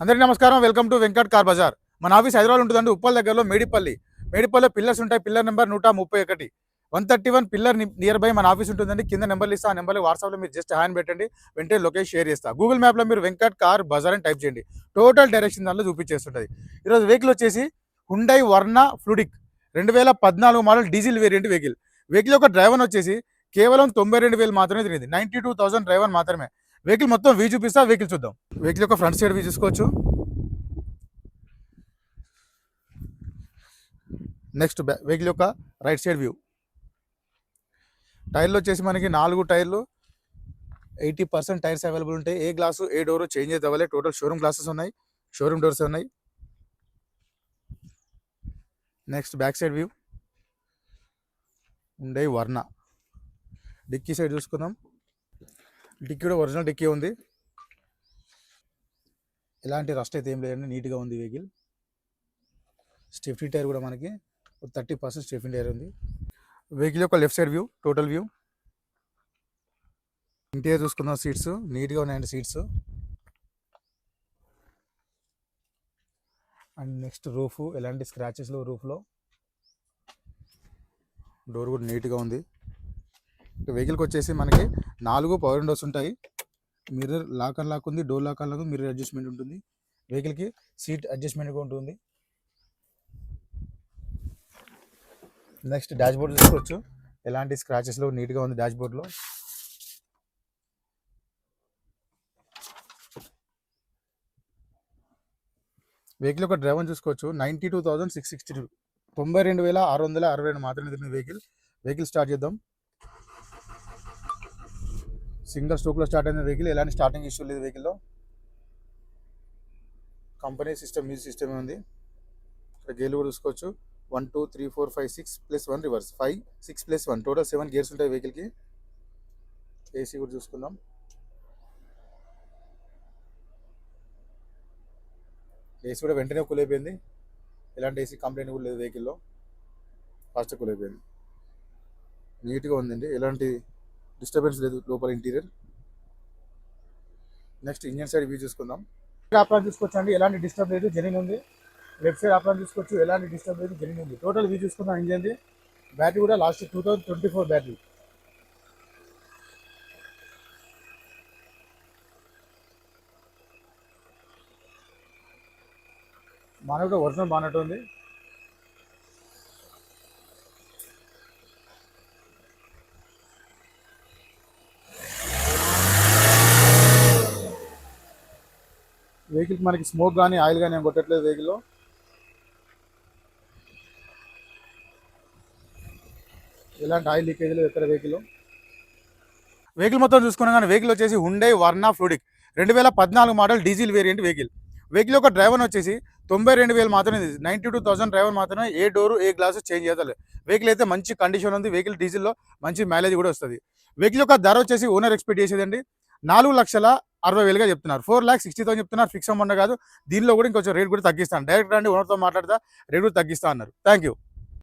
అందరికీ నమస్కారం. Welcome to Venkat car Bazaar. మన ఆఫీస్ హైదరాబాద్ ఉంటుందండి, ఉప్పల్ దగ్గరలో మేడిపల్లిలో పిల్లర్స్ ఉంటాయి. Pillar number 131 131 pillar near by మన ఆఫీస్ ఉంటుందండి. కింద నెంబర్లు ఇస్తా, ఆ నెంబర్లో వాట్సాప్లో మీరు జస్ట్ హ్యాండ్ పెట్టండి, వెంటనే లొకేషన్ షేర్ చేస్తా. గూగుల్ మ్యాప్లో మీరు వెంకట్ కార్ బజార్ అని టైప్ చేయండి, టోటల్ డైరెక్షన్ దానిలో చూపించేస్తుంటుంది. ఈరోజు వెహికల్ వచ్చేసి Hyundai Verna fluidic 2014 model diesel variant vehicle యొక్క డ్రైవర్ వచ్చేసి కేవలం 92,000 మాత్రమే తిరిగింది. 92,000 డ్రైవర్ మాత్రమే. వెహికల్ మొత్తం వ్యూ చూపిస్తా, వెహికల్ చూద్దాం. వెహికల్ యొక్క ఫ్రంట్ సైడ్ వ్యూ చూసుకోవచ్చు. నెక్స్ట్ వెహికల్ యొక్క రైట్ సైడ్ వ్యూ. టైర్లు వచ్చేసి మనకి 4 టైర్లు 80% టైర్స్ అవైలబుల్ ఉంటాయి. ఏ గ్లాసు ఏ డోరు చేంజ్ అయితే అవ్వలేదు. టోటల్ షోరూమ్ గ్లాసెస్ ఉన్నాయి, షోరూమ్ డోర్స్ ఉన్నాయి. Next back side view. ఉండే వర్ణ డిక్కీ సైడ్ చూసుకుందాం. డిక్కీ కూడా ఒరిజినల్ డిక్కీ ఉంది, ఎలాంటి రస్ట్ అయితే ఏం లేదండి, నీట్గా ఉంది వెహికల్. స్టెఫ్నీ టైర్ కూడా మనకి 30% స్టెఫ్నీ టైర్ ఉంది. వెహికల్ యొక్క left side view, total view. Interior చూసుకుందాం. సీట్స్ నీట్గా ఉన్నాయండి సీట్స్. అండ్ నెక్స్ట్ రూఫ్, ఎలాంటి స్క్రాచెస్ లో రూఫ్లో. డోర్ కూడా నీట్గా ఉంది. వెహికల్కి వచ్చేసి మనకి 4 పవర్ విండోస్ ఉంటాయి. మిర్రర్ లాక్ అండ్ లాక్ ఉంది, door lock and lock, mirror adjustment ఉంటుంది. వెహికల్కి సీట్ అడ్జస్ట్మెంట్ కూడా ఉంటుంది. నెక్స్ట్ డాష్ బోర్డ్ చూసుకోవచ్చు, ఎలాంటి స్క్రాచెస్లో నీట్గా ఉంది డాష్ బోర్డ్లో. వెహికల్ యొక్క డ్రైవర్ చూసుకోవచ్చు. 92,662 92,662 మాత్రమే తిరిగిన వెహికల్ స్టార్ట్ చేద్దాం. సింగిల్ స్ట్రోక్లో స్టార్ట్ అయిన వెహికల్, ఎలాంటి స్టార్టింగ్ ఇష్యూ లేదు వెహికల్లో. కంపెనీ సిస్టమ్, మ్యూజిక్ సిస్టమ్ ఉంది. ఇక్కడ గేర్లు కూడా చూసుకోవచ్చు. 1 2 3 4 5 6 plus 1 reverse, 5 6 plus 1 total 7 gears ఉంటాయి వెహికల్కి. ఏసీ కూడా చూసుకుందాం. ఏసీ కూడా వెంటనే కూల్ అయిపోయింది, ఎలాంటి ఏసీ కంప్లైంట్ కూడా లేదు వెహికల్లో, ఫాస్ట్ కూల్ అయిపోయింది. నీట్గా ఉందండి, ఎలాంటి డిస్టర్బెన్స్ లేదు లోపల interior. Next engine side view చూసుకుందాం. ఆప్రాన్ చూసుకోవచ్చు అండి, ఎలాంటి డిస్టర్బ్ లేదు, జెన్యూన్ ఉంది. లెఫ్ట్ సైడ్ ఆప్రాన్ చూసుకోవచ్చు, ఎలాంటి డిస్టర్బ్ లేదు, జెన్యూన్ ఉంది. టోటల్ వ్యూ చూసుకుందాం ఇంజన్ది. బ్యాటరీ కూడా లాస్ట్ 2024 బ్యాటరీ. బాగా కూడా ఒరిజినల్ బానట్ ఉంది. వెహికల్కి మనకి స్మోక్ కానీ ఆయిల్ కానీ ఏం కొట్టట్లేదు వెహికల్లో. ఎలాంటి ఆయిల్ లీకేజ్ లేదు ఎక్కడ వెహికల్లో. వెహికల్ మొత్తం చూసుకున్నా కానీ వెహికల్ వచ్చేసి Hyundai Verna fluidic 2014 model diesel variant vehicle యొక్క డ్రైవర్ వచ్చేసి 92,000 మాత్రమే. 92,000 డ్రైవర్ మాత్రమే. ఏ డోరు ఏ గ్లాసు చేంజ్ చేయాలి. వెహికల్ అయితే మంచి కండిషన్ ఉంది. వెహికల్ డీజిల్లో మంచి మైలేజ్ కూడా వస్తుంది. వెహికల్ యొక్క ధర వచ్చేసి ఓనర్ ఎక్స్పెక్ట్ చేసేదండి 4,60,000గా చెప్తున్నారు. 4,60,000 చెప్తున్నారు. ఫిక్స్ అమౌంట్ కాదు. దీనిలో కూడా ఇంకొంచెం రేట్ కూడా తగ్గిస్తాను. డైరెక్ట్ రండి, ఓనర్తో మాట్లాడతా, రేట్ కూడా తగ్గిస్తా అన్నారు. Thank you.